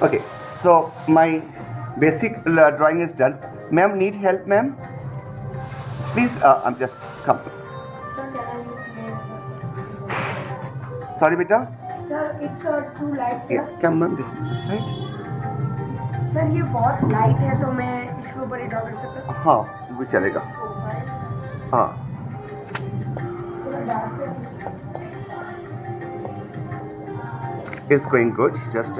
Okay, so my basic drawing is done. Ma'am, need help, ma'am? Please, I'm just come. Sir, can I use nails? Sorry, beta. Sir, it's too light, sir. Yeah, come ma'am, this side. Sir ये बहुत light है तो मैं इसके ऊपर ही draw कर सकता हूँ. हाँ, वो चलेगा. हाँ. थोड़ा डार्क पे It's going good. Just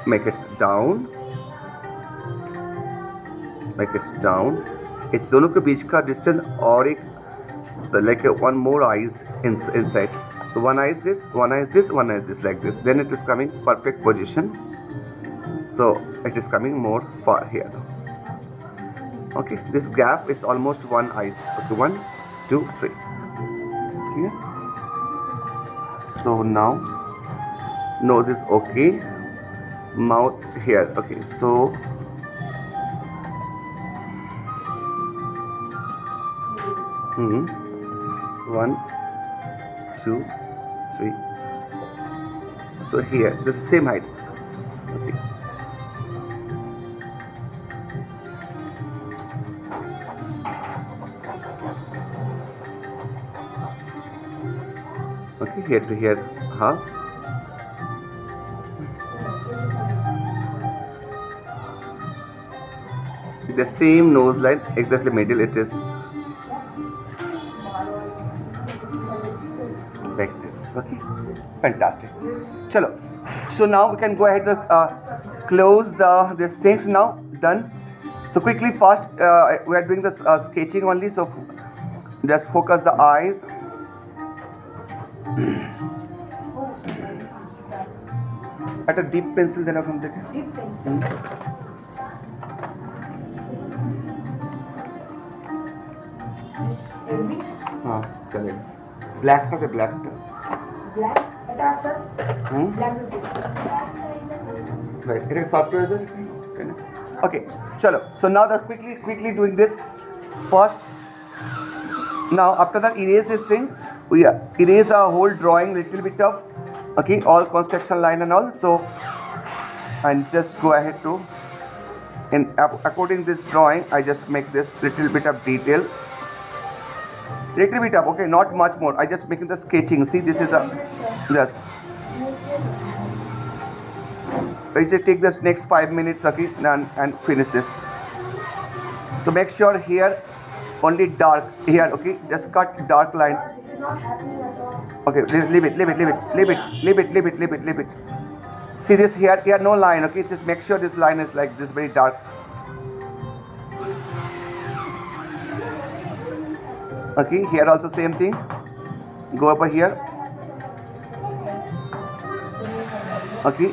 make it down. Make it down. इस दोनों के बीच का distance और एक like one more eyes inside. So one eye is this, one eye is this, one eye is this, like this. Then it is coming perfect position. So it is coming more far here. Okay, this gap is almost one eye. Okay, 1, 2, 3. Here. So now nose is okay. Mouth here. Okay, so one, 2, 3. So here, this is same height. Okay. Okay, here to here, huh? The same nose line, exactly middle it is. Like this. Okay, fantastic. Chalo. So now we can go ahead and close these things now. Done. So quickly, first we are doing this sketching only. So just focus the eyes. At a deep pencil, then हम देखें. Deep pencil. हाँ, चलेगा. Black का क्या black का? Black. बता sir. Black. Right. It is software. Okay. Chalo. So now the quickly doing this. First. Now after that, erase these things. We erase the whole drawing, little bit of. Okay, all construction line and all. So, and just go ahead to. In according this drawing, I just make this little bit of detail. Little bit up, okay, not much more. I just making the sketching. See, this is a yes. I just take this next 5 minutes, okay, and finish this. So make sure here only dark here, okay. Just cut dark line. This is not happening at all. Okay, leave it. See this here no line, okay. Just make sure this line is like this, very dark. Okay, here also same thing. Go over here. Okay,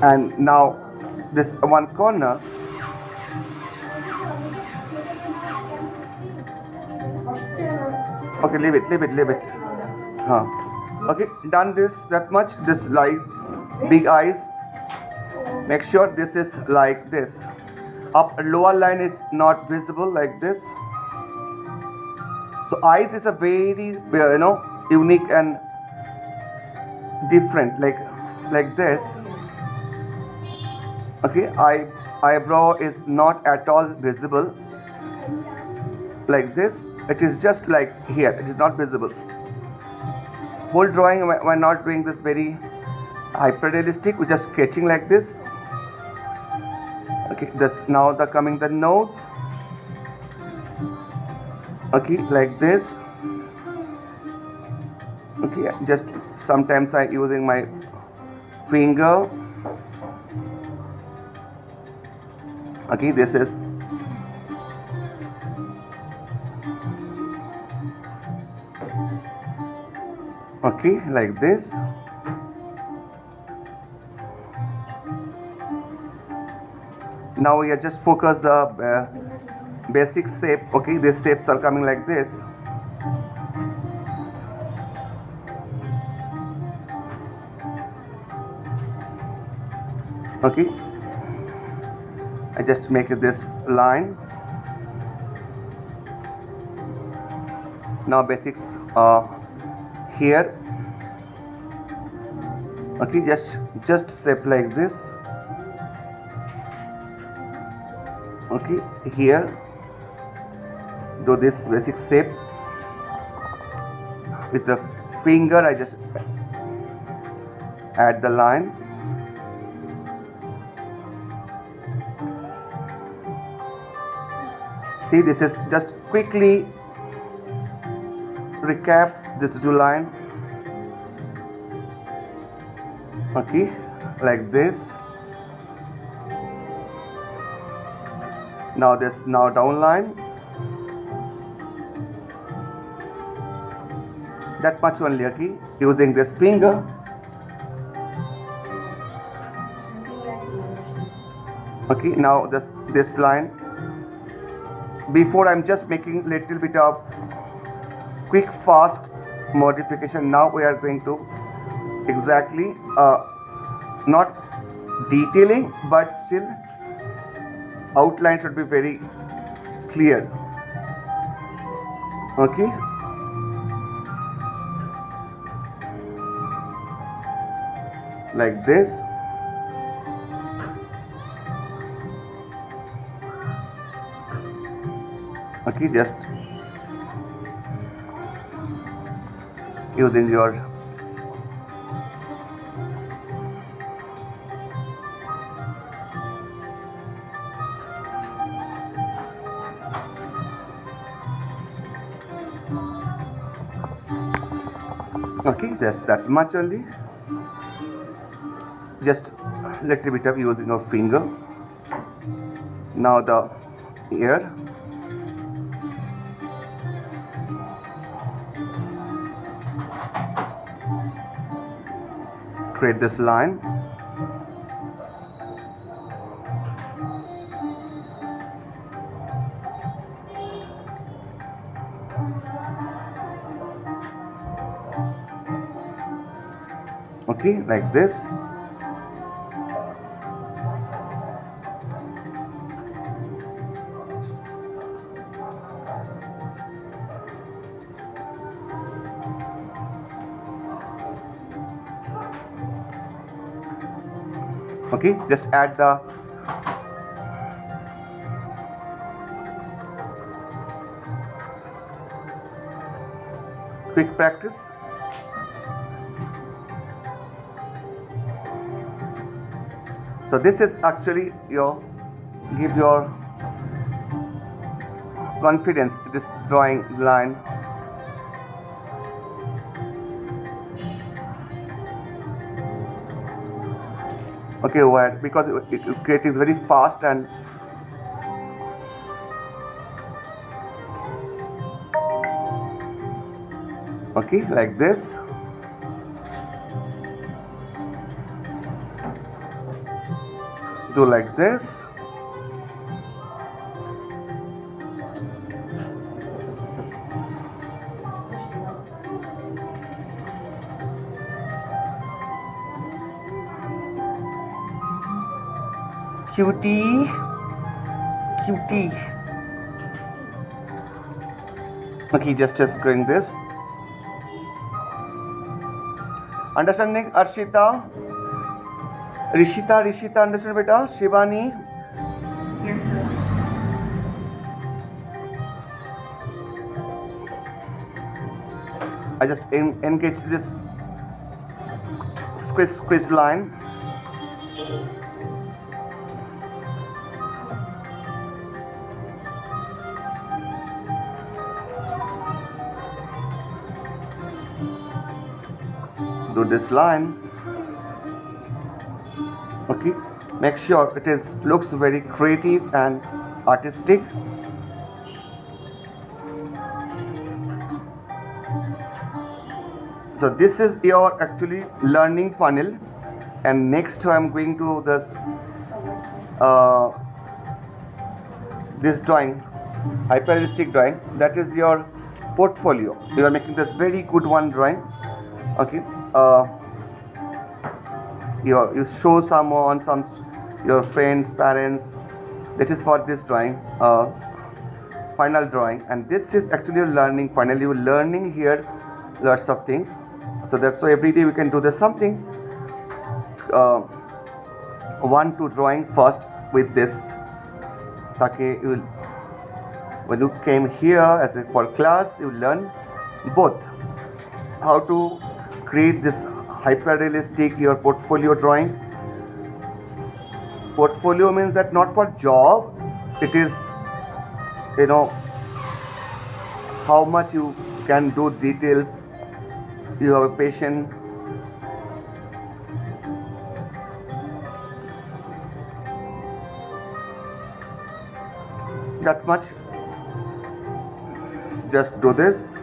and now this one corner. Okay, leave it. Okay, done this that much. This light, big eyes. Make sure this is like this. Up lower line is not visible like this. So eyes is a very unique and different, like this. Okay, eyebrow is not at all visible like this. It is just like here. It is not visible. Whole drawing we're not doing this very hyper realistic. We're just sketching like this. Okay, this now the coming the nose. Okay, like this. Okay, just sometimes I using my finger. Okay, this is okay, like this. Now we are just focus the basic shape. Okay, these shapes are coming like this. Okay, I just make this line. Now basics here. Okay, just shape like this. Okay, here do this basic shape with the finger. I just add the line. See, this is just quickly recap this two line. Okay, like this. Now down line. That much only. Okay, using this finger. Okay, now this line. Before I'm just making little bit of quick fast modification. Now we are going to exactly not detailing, but still outline should be very clear. Okay, like this. Okay, just using your okay, just that much only. Just little bit of using of finger. Now the ear. Create this line. Okay, like this. Okay, just add the quick practice. So this is actually your give your confidence this drawing line. Okay, why? Because it creating very fast and okay, like this. Do like this. Cutie, cutie. Okay, just going this. Understanding, Arshita? Rishita, understand beta? Shivani? Yes, sir. I just engage this squish line. Do this line. Okay, make sure it is looks very creative and artistic. So this is your actually learning funnel, and next I'm going to this drawing, hyperrealistic drawing. That is your portfolio. You are making this very good one drawing. Okay, you show someone, your friends, parents. That is for this drawing, final drawing, and this is actually your learning funnel. You're learning here lots of things. So that's why every day we can do this something. uh, want to drawing first with this. Okay, you will, when you came here as a, for class, you learn both how to create this hyper realistic your portfolio drawing. Portfolio means that not for job, it is, you know, how much you can do details, you have a patient. That much, just do this,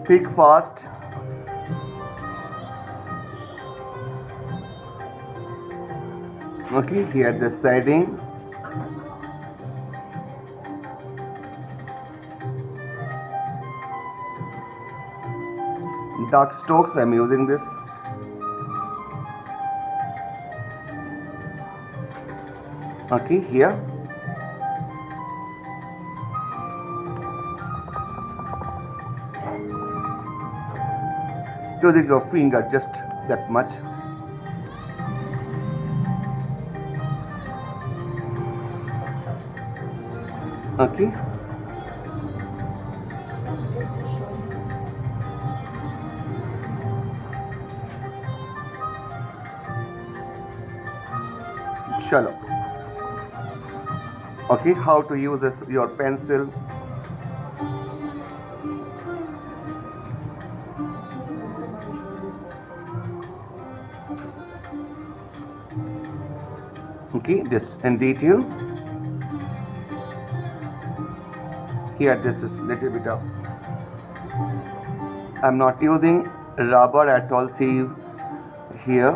pick fast. Okay, here the siding, dark strokes, I'm using this. Okay, here using your finger, just that much. Okay, chalo. Okay, how to use this, your pencil. Okay, just in detail. Here this is little bit of, I'm not using rubber at all. See here,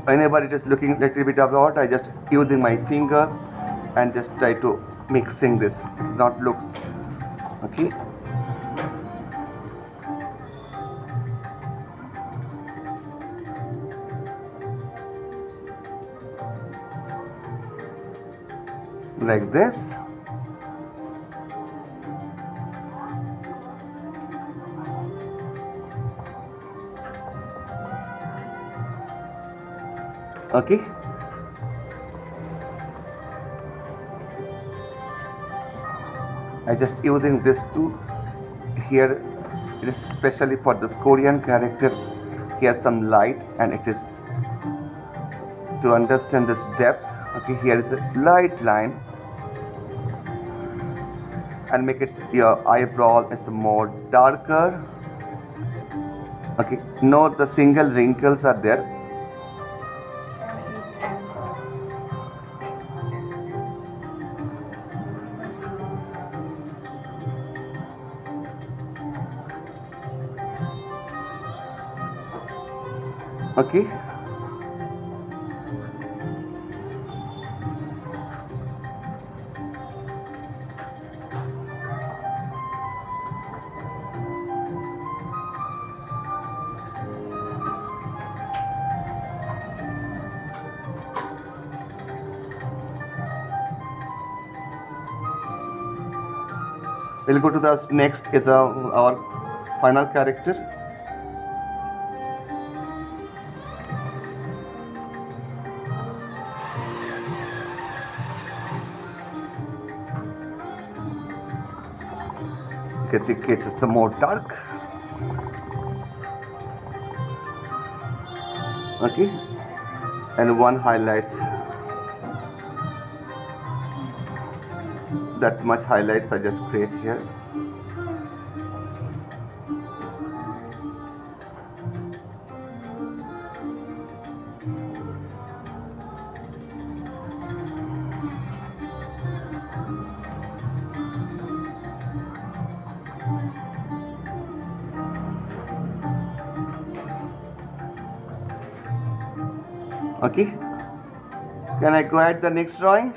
whenever it is looking little bit of hot, I just using my finger and just try to mixing this. It not looks okay. Like this. Okay, I just using this too. Here it is especially for this Korean character. Here some light, and it is to understand this depth. Okay, here is a light line, and make it your eyebrow is more darker. Okay, note the single wrinkles are there. Okay, we'll go to the next is our final character. Get it some more dark. Okay, and one highlights, that much highlights I just create here. Okay, can I go at the next drawing?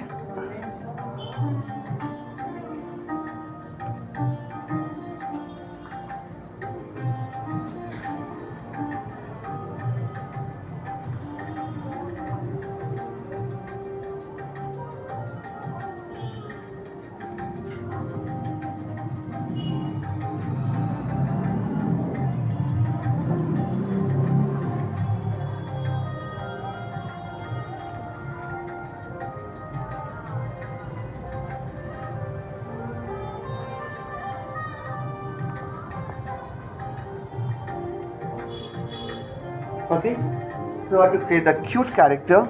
Okay, so I have to create that cute character.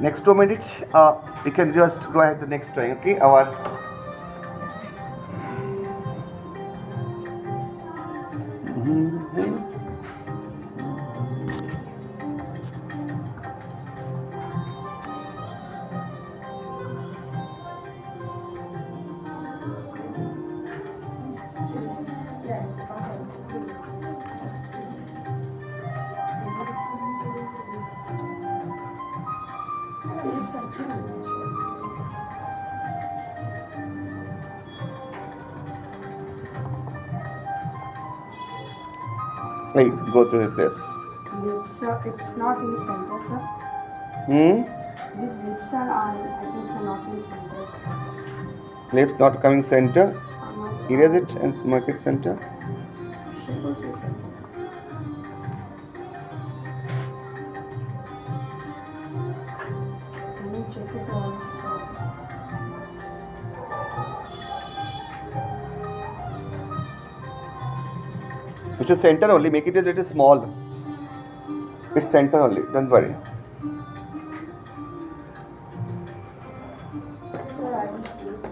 Next 2 minutes, we can just go ahead to the next drawing. Okay, our wait, go to this. It's not in center, sir. Hmm. The lips are on, I think so, not in center, sir. Lips not coming center. Almost Erase it and mark it center. Shape is in center, sir. Can you check it also? Which is center only. Make it a little small. It's center only. Don't worry. Sir, I will do it.